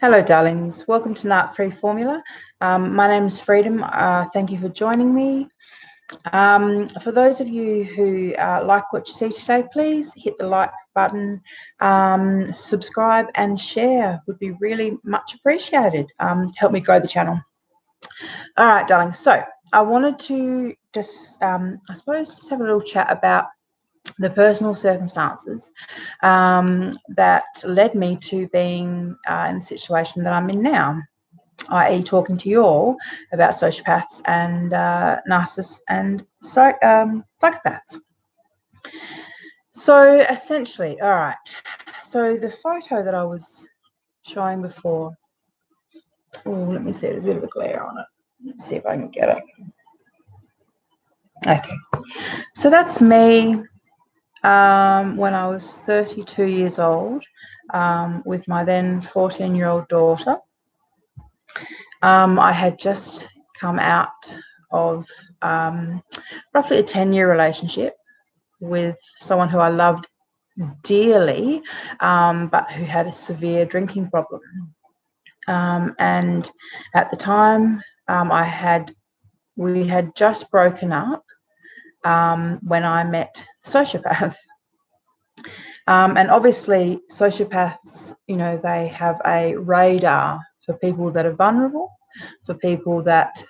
Hello, darlings. Welcome to Narc Free Formula. My name is Freedom. Thank you for joining me. For those of you who like what you see today, please hit the like button, subscribe and share would be really much appreciated. Help me grow the channel. All right, darlings. So I wanted to just, I suppose, just have a little chat about the personal circumstances that led me to being in the situation that I'm in now, i.e. talking to you all about sociopaths and narcissists and psychopaths. So essentially, all right, so the photo that I was showing before, let me see, there's a bit of a glare on it. Let's see if I can get it. Okay, so that's me when I was 32 years old with my then 14-year-old daughter. I had just come out of roughly a 10-year relationship with someone who I loved dearly, but who had a severe drinking problem. And at the time, we had just broken up when I met Sociopath. And obviously, sociopaths, they have a radar for people that are vulnerable, for people that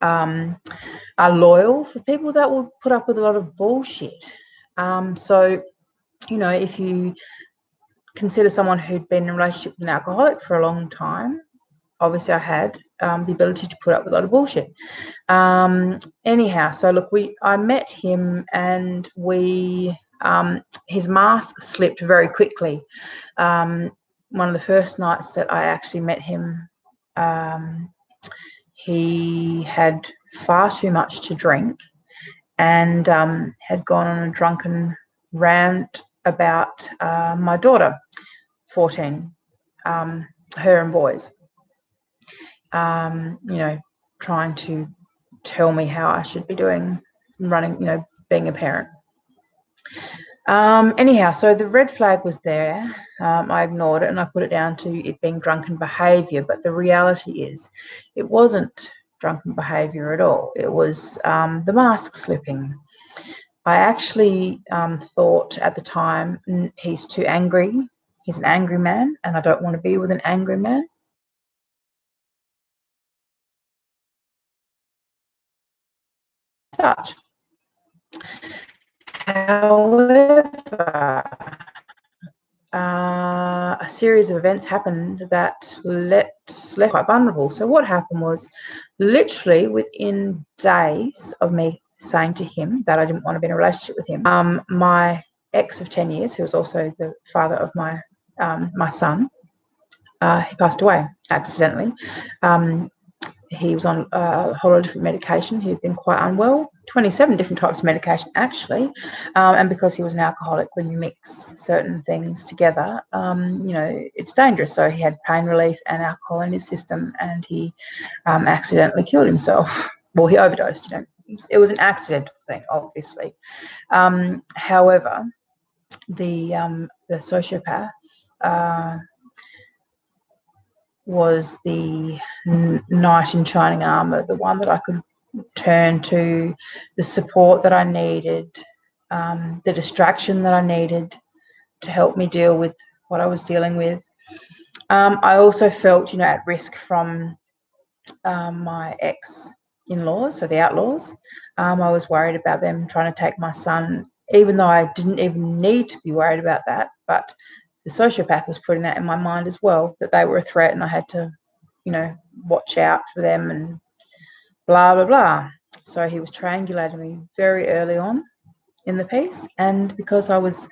are loyal, for people that will put up with a lot of bullshit. So, if you consider someone who'd been in a relationship with an alcoholic for a long time, obviously I had the ability to put up with a lot of bullshit. Anyhow, so look, I met him and his mask slipped very quickly. One of the first nights that I actually met him, he had far too much to drink and had gone on a drunken rant about my daughter, 14, her and boys, trying to tell me how I should be doing, running, being a parent. Anyhow, so the red flag was there. I ignored it and I put it down to it being drunken behaviour. But the reality is it wasn't drunken behaviour at all. It was the mask slipping. I actually thought at the time, he's too angry. He's an angry man and I don't want to be with an angry man. Such. However, a series of events happened that left quite vulnerable. So what happened was, literally within days of me saying to him that I didn't want to be in a relationship with him, my ex of 10 years, who was also the father of my son, he passed away accidentally. He was on a whole lot of different medication. He'd been quite unwell, 27 different types of medication, actually. And because he was an alcoholic, when you mix certain things together, it's dangerous. So he had pain relief and alcohol in his system, and he accidentally killed himself. Well, he overdosed. It was an accidental thing, obviously. However, the sociopath was the knight in shining armor, the one that I could turn to, the support that I needed, the distraction that I needed to help me deal with what I was dealing with. I also felt, at risk from my ex-in-laws, so the outlaws. I was worried about them trying to take my son, even though I didn't even need to be worried about that. But the sociopath was putting that in my mind as well, that they were a threat and I had to, watch out for them and blah, blah, blah. So he was triangulating me very early on in the piece. And because I was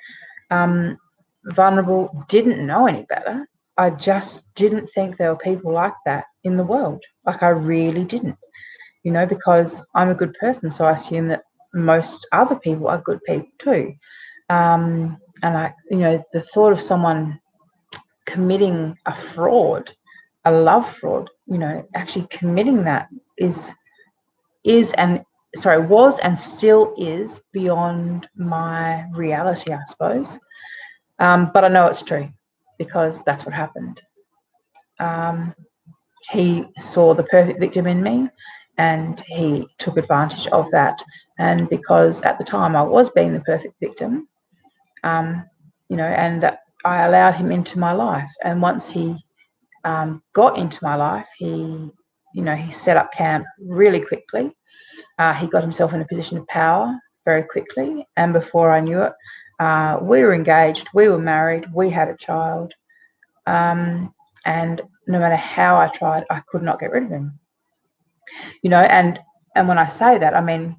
vulnerable, didn't know any better, I just didn't think there were people like that in the world. Like, I really didn't, because I'm a good person. So I assume that most other people are good people too. And the thought of someone committing a fraud, a love fraud, actually committing that was and still is beyond my reality, I suppose. But I know it's true because that's what happened. he saw the perfect victim in me, and he took advantage of that. And because at the time I was being the perfect victim, and that I allowed him into my life. And once he got into my life, he set up camp really quickly. He got himself in a position of power very quickly, and before I knew it, we were engaged, we were married, we had a child, and no matter how I tried, I could not get rid of him. And when I say that, I mean,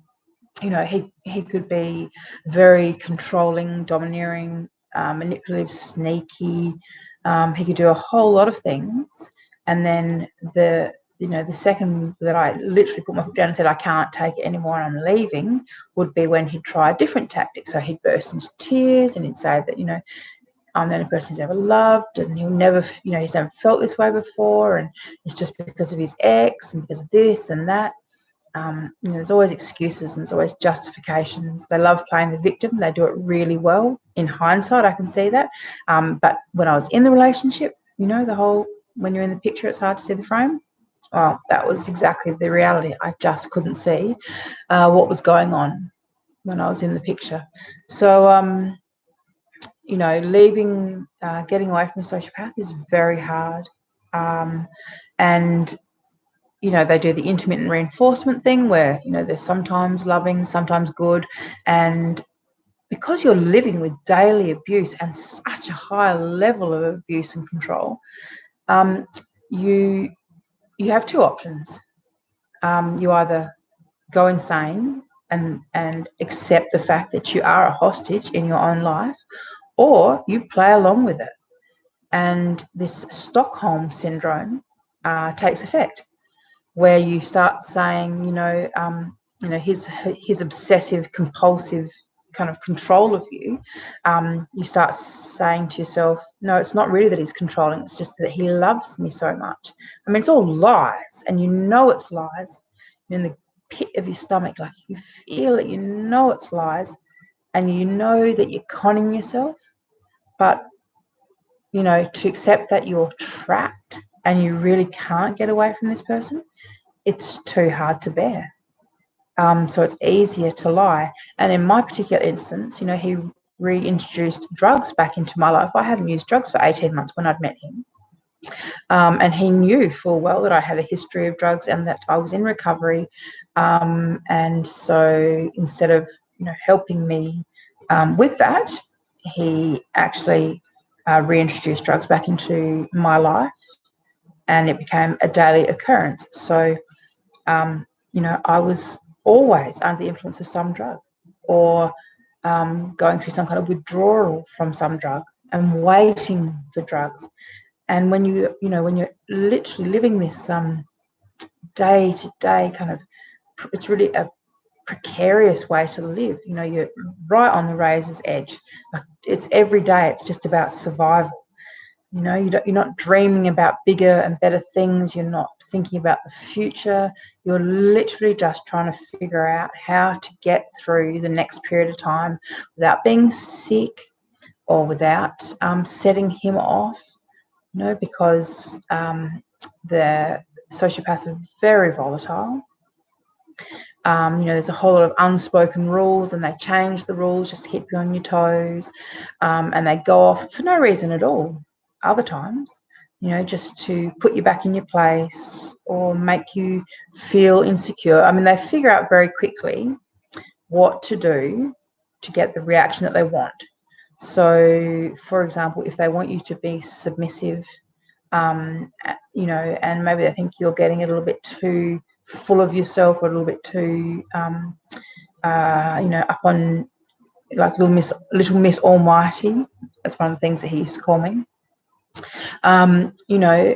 he could be very controlling, domineering, manipulative, sneaky. He could do a whole lot of things, and then the second that I literally put my foot down and said I can't take it anymore and I'm leaving would be when he'd try a different tactic. So he'd burst into tears and he'd say that I'm the only person he's ever loved, and he'll never, he's never felt this way before, and it's just because of his ex and because of this and that. There's always excuses and there's always justifications. They love playing the victim. They do it really well. In hindsight, I can see that. But when I was in the relationship, the whole, when you're in the picture, it's hard to see the frame. Well, that was exactly the reality. I just couldn't see what was going on when I was in the picture. So, leaving, getting away from a sociopath is very hard. And they do the intermittent reinforcement thing where, they're sometimes loving, sometimes good. And because you're living with daily abuse and such a high level of abuse and control, you have two options. You either go insane and accept the fact that you are a hostage in your own life, or you play along with it. And this Stockholm syndrome takes effect, where you start saying, his obsessive compulsive kind of control of you, you start saying to yourself, no, it's not really that he's controlling, it's just that he loves me so much. I mean, it's all lies, and it's lies in the pit of your stomach, like you feel it, it's lies, and that you're conning yourself. But to accept that you're trapped and you really can't get away from this person, it's too hard to bear. So it's easier to lie. And in my particular instance, he reintroduced drugs back into my life. I hadn't used drugs for 18 months when I'd met him. And he knew full well that I had a history of drugs and that I was in recovery. And so instead of, helping me with that, he actually reintroduced drugs back into my life, and it became a daily occurrence. So, I was always under the influence of some drug, or going through some kind of withdrawal from some drug and waiting for drugs. And when you're literally living this day to day kind of, it's really a precarious way to live. You're right on the razor's edge. Like, it's every day. It's just about survival. You're not dreaming about bigger and better things. You're not thinking about the future. You're literally just trying to figure out how to get through the next period of time without being sick or without setting him off. Because the sociopaths are very volatile. There's a whole lot of unspoken rules, and they change the rules just to keep you on your toes, and they go off for no reason at all other times, just to put you back in your place or make you feel insecure. I mean, they figure out very quickly what to do to get the reaction that they want. So, for example, if they want you to be submissive, and maybe they think you're getting a little bit too full of yourself, or a little bit too, up on, like little Miss Almighty. That's one of the things that he used to call me.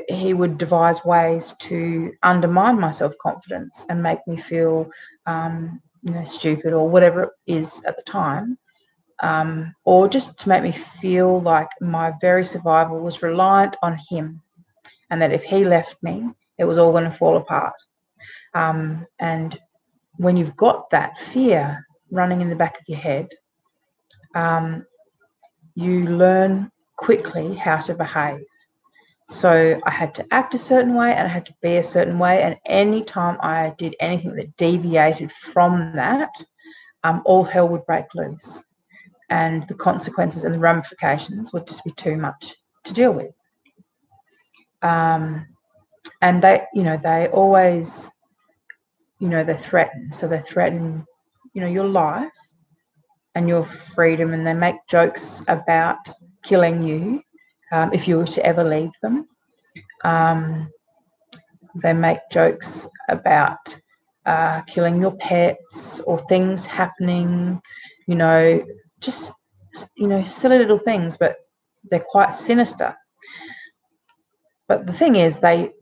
He would devise ways to undermine my self-confidence and make me feel, stupid or whatever it is at the time. Or just to make me feel like my very survival was reliant on him, and that if he left me, it was all going to fall apart. And when you've got that fear running in the back of your head, you learn quickly how to behave. So I had to act a certain way and I had to be a certain way. And any time I did anything that deviated from that, all hell would break loose. And the consequences and the ramifications would just be too much to deal with. And they always, they threaten. So they threaten, your life and your freedom, and they make jokes about killing you if you were to ever leave them. They make jokes about killing your pets or things happening, just, silly little things, but they're quite sinister. But the thing is, they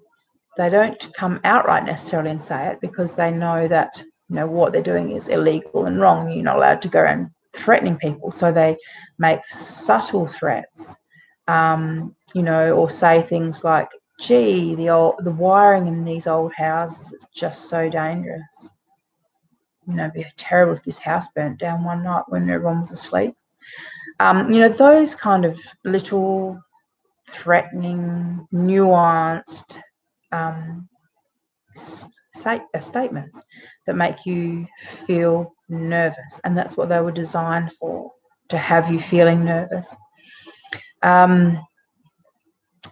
don't come outright necessarily and say it, because they know that, what they're doing is illegal and wrong. You're not allowed to go around threatening people. So they make subtle threats, or say things like, gee, the wiring in these old houses is just so dangerous. It'd be terrible if this house burnt down one night when everyone was asleep. Those kind of little threatening, nuanced statements that make you feel nervous. And that's what they were designed for, to have you feeling nervous.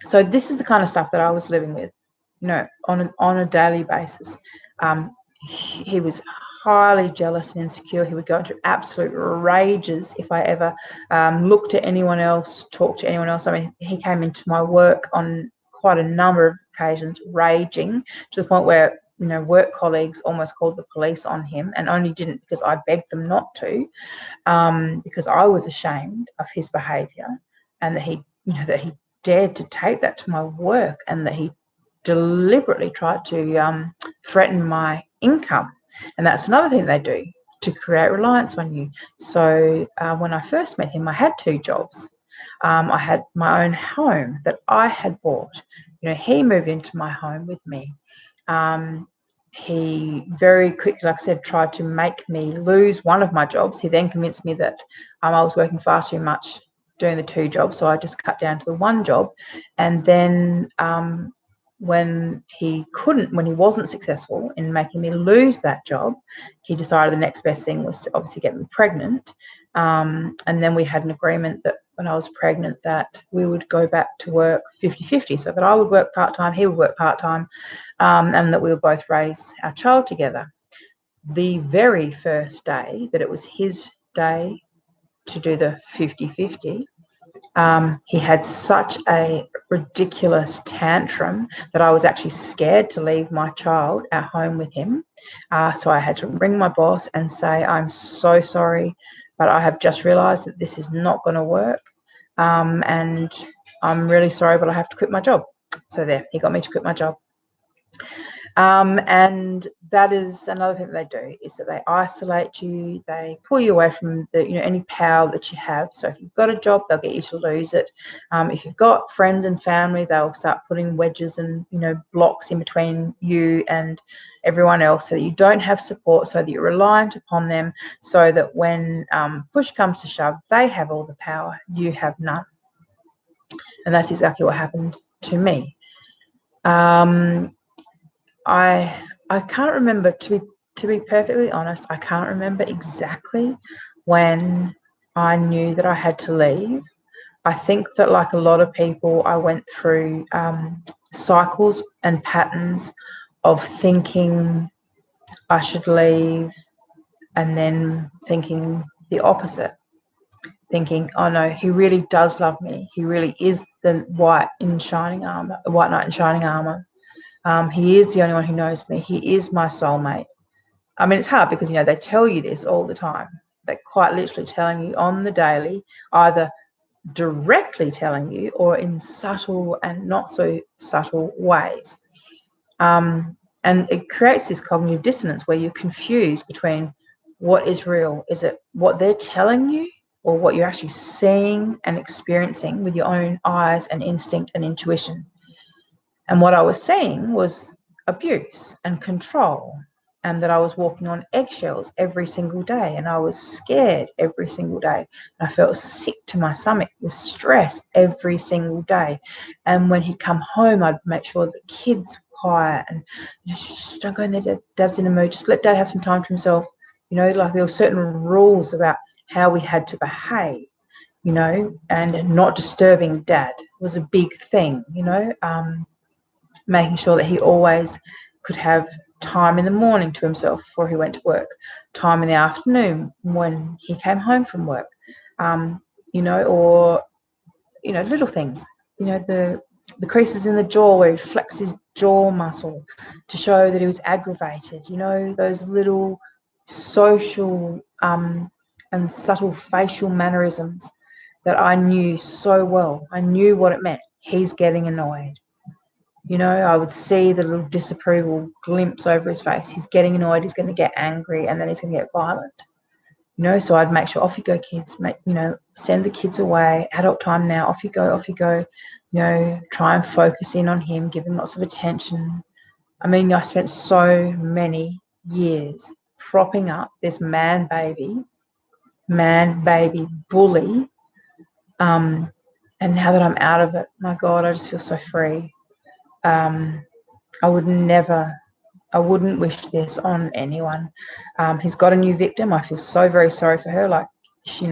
So this is the kind of stuff that I was living with, on a daily basis. He was highly jealous and insecure. He would go into absolute rages if I ever looked at anyone else, talked to anyone else. I mean, he came into my work on quite a number of occasions raging, to the point where, work colleagues almost called the police on him, and only didn't because I begged them not to, because I was ashamed of his behaviour, and that he dared to take that to my work, and that he deliberately tried to threaten my income. And that's another thing they do, to create reliance on you. So when I first met him, I had 2 jobs. I had my own home that I had bought. He moved into my home with me. He very quickly, like I said, tried to make me lose one of my jobs. He then convinced me that I was working far too much doing the 2 jobs, so I just cut down to the 1 job. And then when he wasn't successful in making me lose that job, he decided the next best thing was to obviously get me pregnant. And then we had an agreement that when I was pregnant, that we would go back to work 50-50, so that I would work part-time, he would work part-time, and that we would both raise our child together. The very first day that it was his day to do the 50-50, he had such a ridiculous tantrum that I was actually scared to leave my child at home with him. So I had to ring my boss and say, I'm so sorry, but I have just realised that this is not going to work. And I'm really sorry, but I have to quit my job. So there, he got me to quit my job. And that is another thing that they do, is that they isolate you. They pull you away from any power that you have. So if you've got a job, they'll get you to lose it. If you've got friends and family, they'll start putting wedges and blocks in between you and everyone else, so that you don't have support, so that you're reliant upon them, so that when push comes to shove, they have all the power, you have none. And that's exactly what happened to me. I can't remember, to be perfectly honest, I can't remember exactly when I knew that I had to leave. I think that, like a lot of people, I went through cycles and patterns of thinking I should leave, and then thinking the opposite, thinking, oh no, he really does love me. He really is the white knight in shining armor. He is the only one who knows me. He is my soulmate. I mean, it's hard because, they tell you this all the time. They're quite literally telling you on the daily, either directly telling you or in subtle and not so subtle ways. And it creates this cognitive dissonance where you're confused between what is real. Is it what they're telling you, or what you're actually seeing and experiencing with your own eyes and instinct and intuition? And what I was seeing was abuse and control and that I was walking on eggshells every single day, and I was scared every single day. And I felt sick to my stomach with stress every single day. And when he'd come home, I'd make sure the kids were quiet and, don't go in there, Dad's in a mood, just let Dad have some time to himself. Like there were certain rules about how we had to behave, and not disturbing Dad was a big thing, making sure that he always could have time in the morning to himself before he went to work, time in the afternoon when he came home from work, or little things, the creases in the jaw where he flexed his jaw muscle to show that he was aggravated, those little social and subtle facial mannerisms that I knew so well. I knew what it meant. He's getting annoyed. I would see the little disapproval glimpse over his face. He's getting annoyed, he's going to get angry, and then he's going to get violent. So I'd make sure, off you go, kids, send the kids away, adult time now, off you go, try and focus in on him, give him lots of attention. I spent so many years propping up this man baby bully. And now that I'm out of it, my God, I just feel so free. I wouldn't wish this on anyone. He's got a new victim. I feel so very sorry for her. Like, she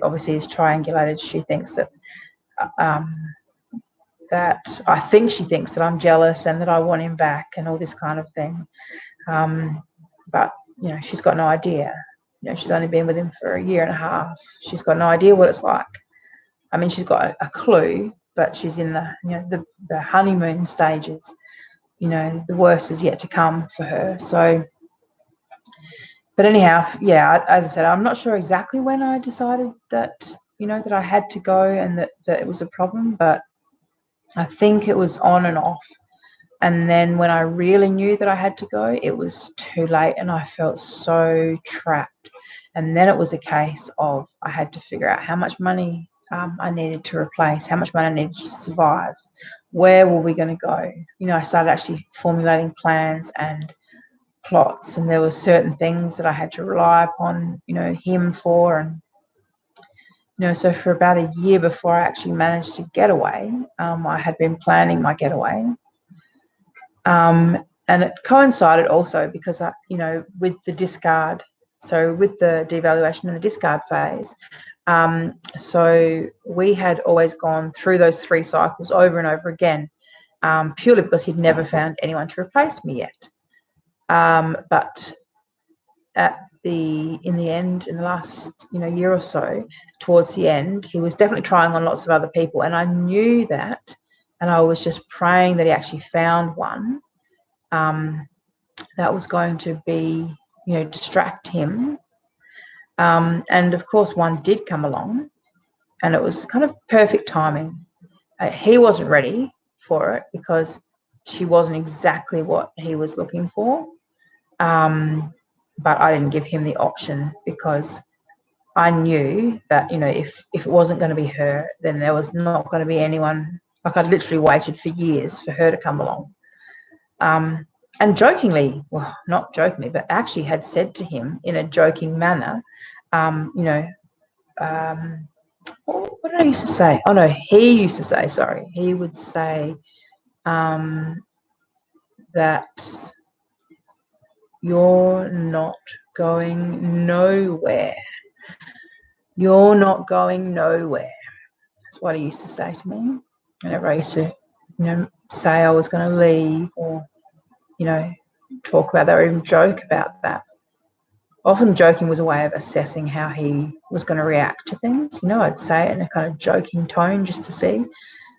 obviously is triangulated. She thinks that I think she thinks that I'm jealous and that I want him back and all this kind of thing. But she's got no idea. She's only been with him for a year and a half. She's got no idea what it's like. She's got a clue, but she's in the honeymoon stages. The worst is yet to come for her. So, but anyhow, yeah, as I said, I'm not sure exactly when I decided that, that I had to go and that it was a problem, but I think it was on and off. And then when I really knew that I had to go, it was too late and I felt so trapped. And then it was a case of I had to figure out how much money I needed to replace, how much money I needed to survive. Where were we going to go? I started actually formulating plans and plots, and there were certain things that I had to rely upon, him for. And, so for about a year before I actually managed to get away, I had been planning my getaway. And it coincided also because, with the discard, so with the devaluation and the discard phase, so we had always gone through those 3 cycles over and over again, purely because he'd never found anyone to replace me yet. But in the end, in the last year or so, towards the end, he was definitely trying on lots of other people, and I knew that, and I was just praying that he actually found one that was going to be, distract him. And of course, one did come along, and it was kind of perfect timing. He wasn't ready for it because she wasn't exactly what he was looking for. But I didn't give him the option because I knew that, if it wasn't going to be her, then there was not going to be anyone. Like, I'd literally waited for years for her to come along. And jokingly, well, not jokingly, but actually had said to him in a joking manner, what did I used to say? Oh, no, he used to say, sorry. He would say that you're not going nowhere. You're not going nowhere. That's what he used to say to me whenever I used to, say I was going to leave or, talk about that or even joke about that. Often joking was a way of assessing how he was going to react to things. I'd say it in a kind of joking tone just to see,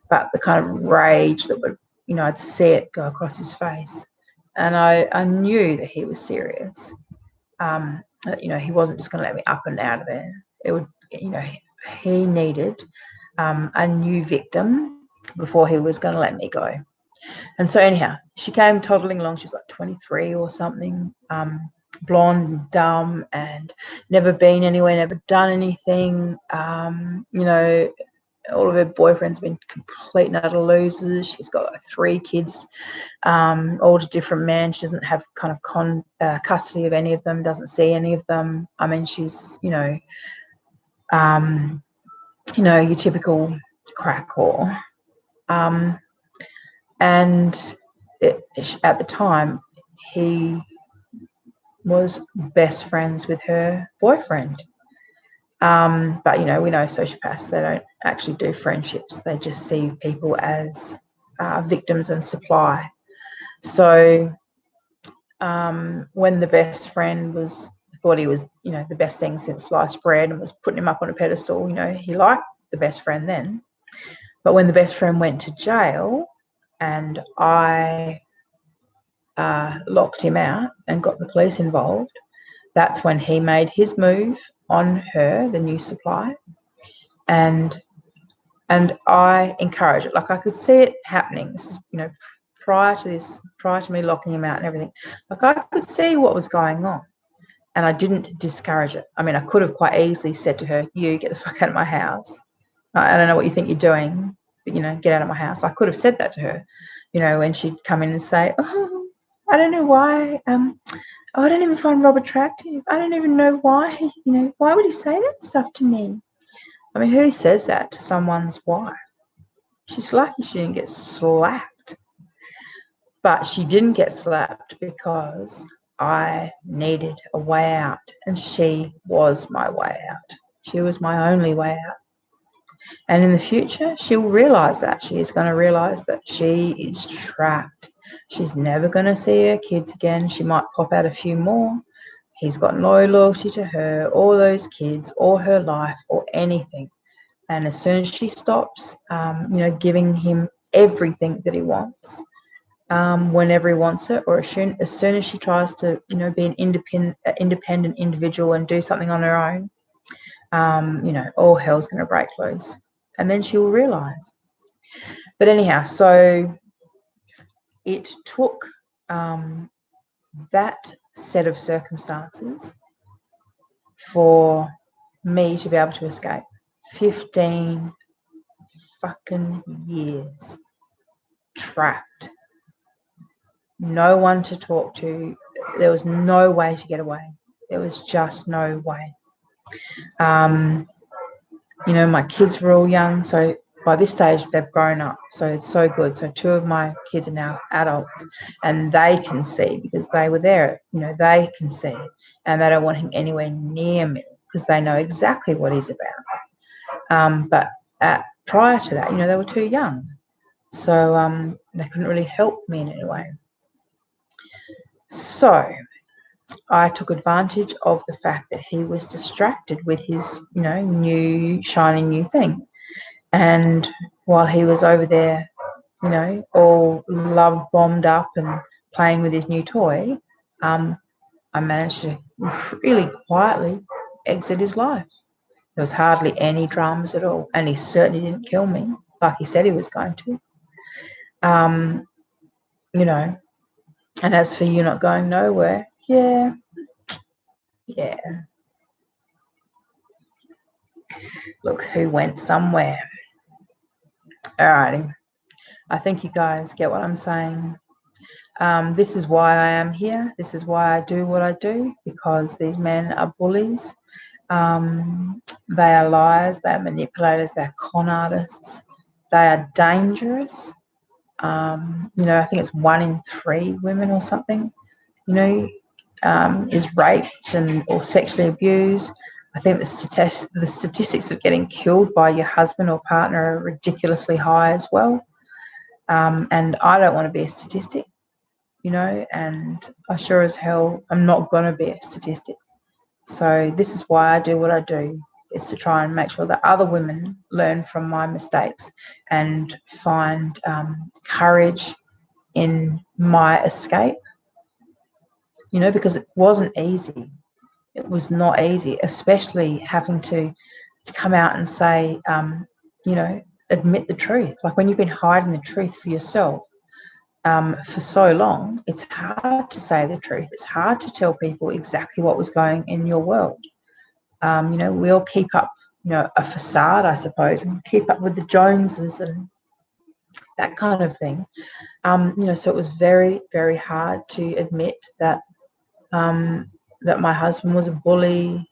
but the kind of rage that would, I'd see it go across his face. And I knew that he was serious. That, he wasn't just going to let me up and out of there. It would, he needed a new victim before he was going to let me go. And so anyhow, she came toddling along. She was like 23 or something, blonde and dumb and never been anywhere, never done anything, all of her boyfriends have been complete and utter losers. She's got like 3 kids, all to different men. She doesn't have kind of custody of any of them, doesn't see any of them. I mean, she's, your typical crack whore. And at the time, he was best friends with her boyfriend. But, we know sociopaths, they don't actually do friendships. They just see people as victims and supply. So when the best friend thought he was, the best thing since sliced bread and was putting him up on a pedestal, he liked the best friend then. But when the best friend went to jail and I locked him out and got the police involved, that's when he made his move on her, the new supply, and I encouraged it. Like, I could see it happening. This is, prior to me locking him out and everything. Like, I could see what was going on, and I didn't discourage it. I mean, I could have quite easily said to her, "You get the fuck out of my house. I don't know what you think you're doing, but get out of my house." I could have said that to her, when she'd come in and say, "Oh, I don't know why. I don't even find Rob attractive. I don't even know why. Why would he say that stuff to me?" I mean, who says that to someone's wife? She's lucky she didn't get slapped. But she didn't get slapped because I needed a way out, and she was my way out. She was my only way out. And in the future, she'll realise that. She is going to realise that she is trapped. She's never going to see her kids again. She might pop out a few more. He's got no loyalty to her, or those kids, or her life, or anything. And as soon as she stops, giving him everything that he wants, whenever he wants it, or as soon as she tries to, be an independent individual and do something on her own, all hell's going to break loose. And then she will realise. But anyhow, so it took that set of circumstances for me to be able to escape. 15 fucking years trapped. No one to talk to. There was no way to get away. There was just no way. My kids were all young, so by this stage they've grown up, so it's so good. So 2 of my kids are now adults, and they can see because they were there. They can see, and they don't want him anywhere near me because they know exactly what he's about. But prior to that, they were too young, so they couldn't really help me in any way. So I took advantage of the fact that he was distracted with his, new shiny new thing. And while he was over there, all love bombed up and playing with his new toy, I managed to really quietly exit his life. There was hardly any dramas at all, and he certainly didn't kill me like he said he was going to. And as for you not going nowhere, yeah. Look who went somewhere. Alrighty. I think you guys get what I'm saying. This is why I am here. This is why I do what I do, because these men are bullies. They are liars. They are manipulators. They are con artists. They are dangerous. I think it's 1 in 3 women or something, is raped or sexually abused. I think the statistics of getting killed by your husband or partner are ridiculously high as well. And I don't want to be a statistic, and I sure as hell I'm not going to be a statistic. So this is why I do what I do, is to try and make sure that other women learn from my mistakes and find courage in my escape, because it wasn't easy. It was not easy, especially having to come out and say, admit the truth. Like, when you've been hiding the truth for yourself for so long, it's hard to say the truth. It's hard to tell people exactly what was going in your world. We all keep up a facade, I suppose, and keep up with the Joneses and that kind of thing. So it was very, very hard to admit that that my husband was a bully,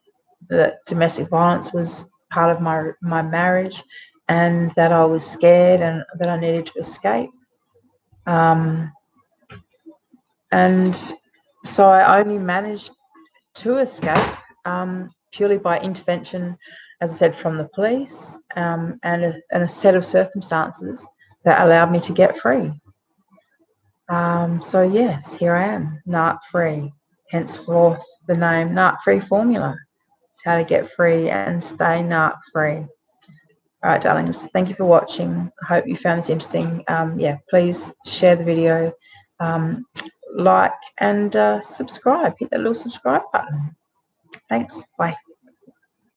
that domestic violence was part of my marriage, and that I was scared and that I needed to escape. And so I only managed to escape purely by intervention, as I said, from the police, and a set of circumstances that allowed me to get free. So yes, here I am, Narc free. Henceforth, the name Narc Free Formula. It's how to get free and stay Narc free. All right, darlings, thank you for watching. I hope you found this interesting. Please share the video, like, and subscribe. Hit that little subscribe button. Thanks. Bye.